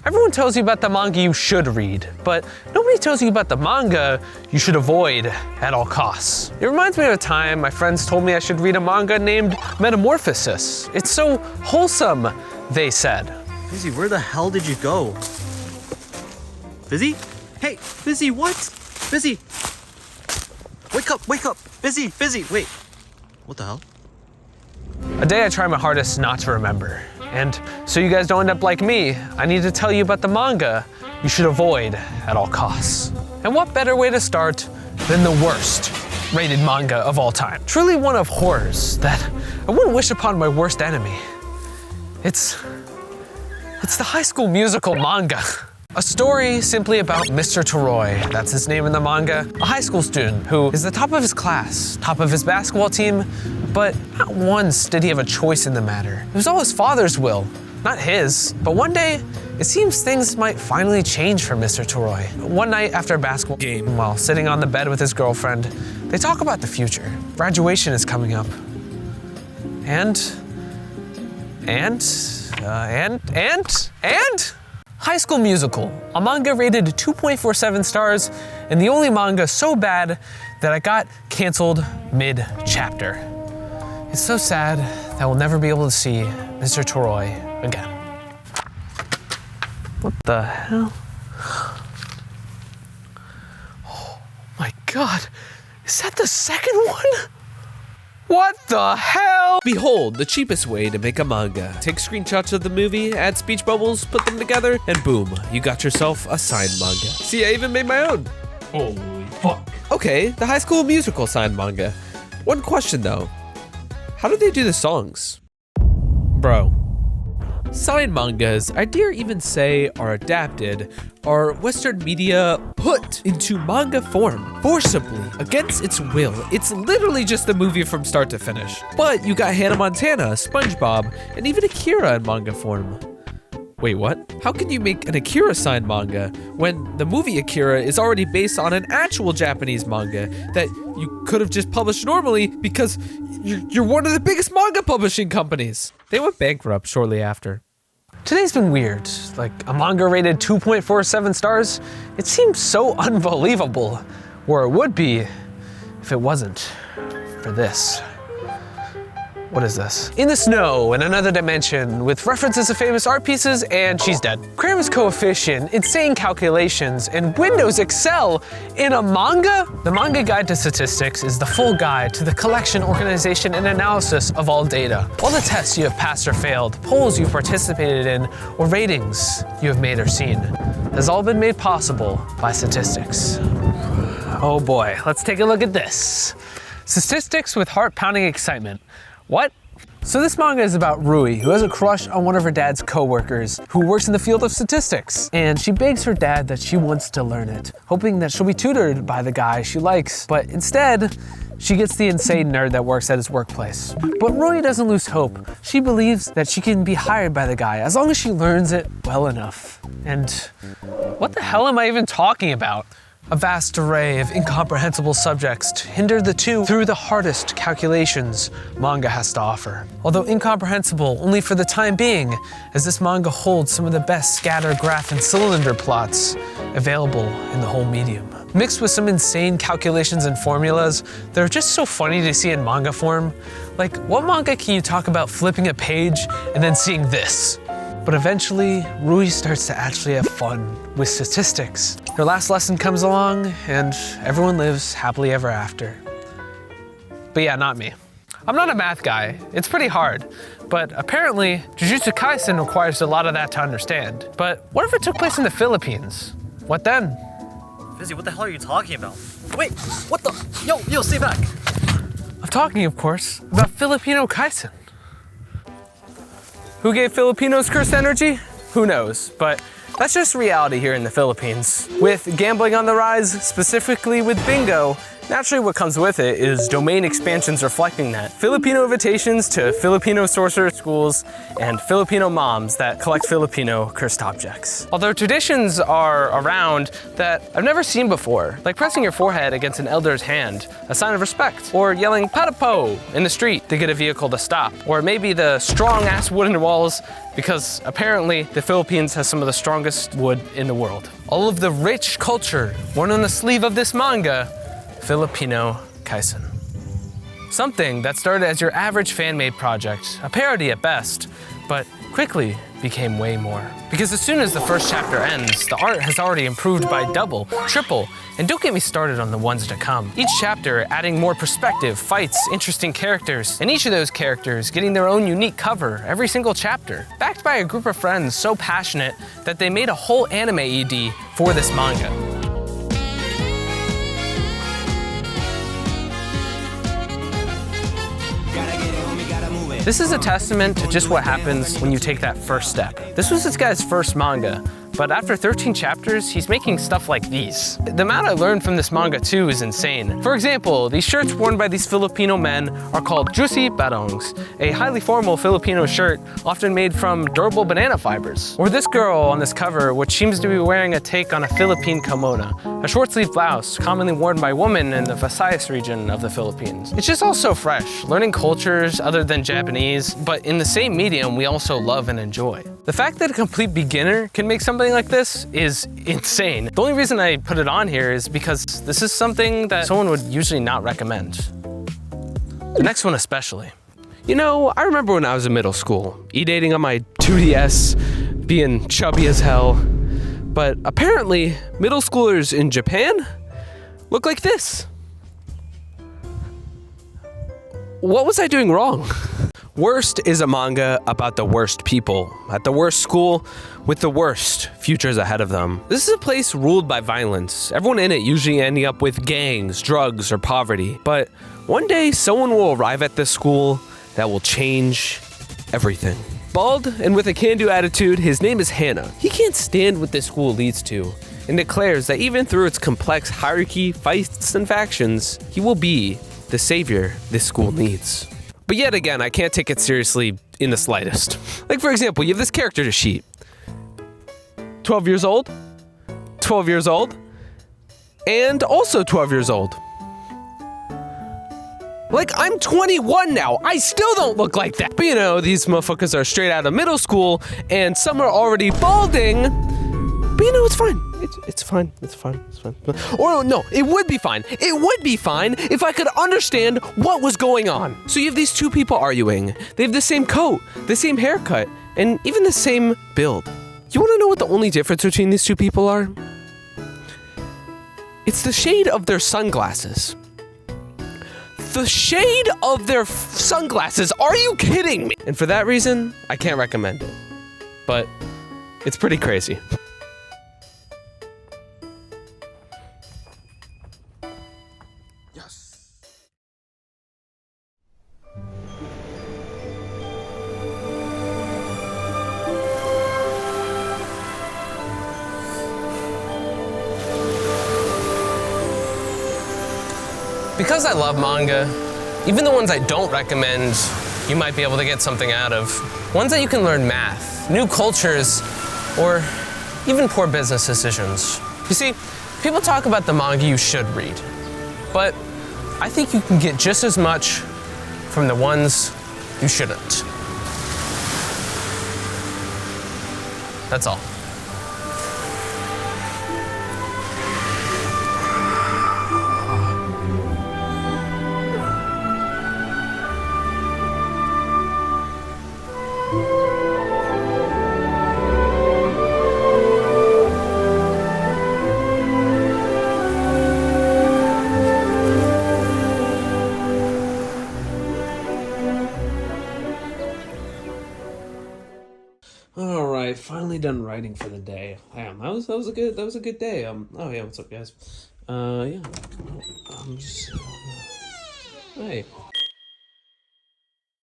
Everyone tells you about the manga you should read, but nobody tells you about the manga you should avoid at all costs. It reminds me of a time my friends told me I should read a manga named Metamorphosis. It's so wholesome, they said. Fizzy, where the hell did you go? Fizzy? Hey, Fizzy, what? Fizzy! Wake up! Fizzy, wait. What the hell? A day I try my hardest not to remember. And so you guys don't end up like me, I need to tell you about the manga you should avoid at all costs. And what better way to start than the worst rated manga of all time? Truly one of horrors that I wouldn't wish upon my worst enemy. It's the High School Musical manga. A story simply about Mr. Toroi, that's his name in the manga, a high school student who is the top of his class, top of his basketball team, but not once did he have a choice in the matter. It was all his father's will, not his. But one day, it seems things might finally change for Mr. Toroi. One night after a basketball game, while sitting on the bed with his girlfriend, they talk about the future. Graduation is coming up. And High School Musical, a manga rated 2.47 stars, and the only manga so bad that I got canceled mid-chapter. It's so sad that we'll never be able to see Mr. Toroi again. What the hell? Oh my God, is that the second one? What the hell? Behold, the cheapest way to make a manga. Take screenshots of the movie, add speech bubbles, put them together, and boom, you got yourself a signed manga. See, I even made my own. Holy fuck. Okay, the High School Musical signed manga. One question though, how do they do the songs? Bro. Signed mangas, I dare even say are adapted, are Western media put into manga form, forcibly, against its will. It's literally just a movie from start to finish. But you got Hannah Montana, SpongeBob, and even Akira in manga form. Wait, what? How can you make an Akira signed manga when the movie Akira is already based on an actual Japanese manga that you could have just published normally because you're one of the biggest manga publishing companies? They went bankrupt shortly after. Today's been weird. Like a manga rated 2.47 stars, it seems so unbelievable. Or it would be if it wasn't for this. What is this? In the Snow, in another dimension, with references to famous art pieces, and she's dead. Kramer's coefficient, insane calculations, and Windows Excel in a manga? The Manga Guide to Statistics is the full guide to the collection, organization, and analysis of all data. All the tests you have passed or failed, polls you've participated in, or ratings you have made or seen, has all been made possible by statistics. Oh boy, let's take a look at this. Statistics with heart-pounding excitement. What? So this manga is about Rui, who has a crush on one of her dad's co-workers, who works in the field of statistics. And she begs her dad that she wants to learn it, hoping that she'll be tutored by the guy she likes. But instead, she gets the insane nerd that works at his workplace. But Rui doesn't lose hope. She believes that she can be hired by the guy as long as she learns it well enough. And what the hell am I even talking about? A vast array of incomprehensible subjects hinder the two through the hardest calculations manga has to offer. Although incomprehensible only for the time being, as this manga holds some of the best scatter, graph, and cylinder plots available in the whole medium. Mixed with some insane calculations and formulas that are just so funny to see in manga form. Like, what manga can you talk about flipping a page and then seeing this? But eventually, Rui starts to actually have fun with statistics. Her last lesson comes along, and everyone lives happily ever after. But yeah, not me. I'm not a math guy. It's pretty hard. But apparently, Jujutsu Kaisen requires a lot of that to understand. But what if it took place in the Philippines? What then? Fizzy, what the hell are you talking about? Wait, what the? Yo, stay back. I'm talking, of course, about Filipino Kaisen. Who gave Filipinos cursed energy? Who knows, but that's just reality here in the Philippines. With gambling on the rise, specifically with bingo, Naturally, what comes with it is domain expansions reflecting that. Filipino invitations to Filipino sorcerer schools and Filipino moms that collect Filipino cursed objects. Although traditions are around that I've never seen before, like pressing your forehead against an elder's hand, a sign of respect, or yelling "Patapo" in the street to get a vehicle to stop, or maybe the strong-ass wooden walls because apparently the Philippines has some of the strongest wood in the world. All of the rich culture worn on the sleeve of this manga, Filipino Kaisen. Something that started as your average fan-made project, a parody at best, but quickly became way more. Because as soon as the first chapter ends, the art has already improved by double, triple, and don't get me started on the ones to come. Each chapter adding more perspective, fights, interesting characters, and each of those characters getting their own unique cover every single chapter. Backed by a group of friends so passionate that they made a whole anime ED for this manga. This is a testament to just what happens when you take that first step. This was this guy's first manga, but after 13 chapters, he's making stuff like these. The amount I learned from this manga too is insane. For example, these shirts worn by these Filipino men are called juicy barongs, a highly formal Filipino shirt often made from durable banana fibers. Or this girl on this cover, which seems to be wearing a take on a Philippine kimono, a short-sleeved blouse commonly worn by women in the Visayas region of the Philippines. It's just all so fresh, learning cultures other than Japanese, but in the same medium we also love and enjoy. The fact that a complete beginner can make something like this is insane. The only reason I put it on here is because this is something that someone would usually not recommend. The next one especially. You know, I remember when I was in middle school, e-dating on my 2DS, being chubby as hell. But apparently, middle schoolers in Japan look like this. What was I doing wrong? Worst is a manga about the worst people at the worst school with the worst futures ahead of them. This is a place ruled by violence. Everyone in it usually ending up with gangs, drugs, or poverty. But one day, someone will arrive at this school that will change everything. Bald and with a can-do attitude, his name is Hannah. He can't stand what this school leads to and declares that even through its complex hierarchy, fights, and factions, he will be the savior this school needs. But yet again, I can't take it seriously in the slightest. Like for example, you have this character sheet. 12 years old, 12 years old, and also 12 years old. Like, I'm 21 now. I still don't look like that. But you know, these motherfuckers are straight out of middle school, and some are already balding. But you know, it's fine. It's fine. It's fine. It's fine. Or no, it would be fine. It would be fine if I could understand what was going on. So you have these two people arguing. They have the same coat, the same haircut, and even the same build. You want to know what the only difference between these two people are? It's the shade of their sunglasses. The shade of their sunglasses. Are you kidding me? And for that reason, I can't recommend it. But it's pretty crazy. Because I love manga, even the ones I don't recommend, you might be able to get something out of. Ones that you can learn math, new cultures, or even poor business decisions. You see, people talk about the manga you should read, but I think you can get just as much from the ones you shouldn't. That's all. All right, finally done writing for the day. Damn, that was a good day. Oh yeah, what's up, guys? Yeah. Hey.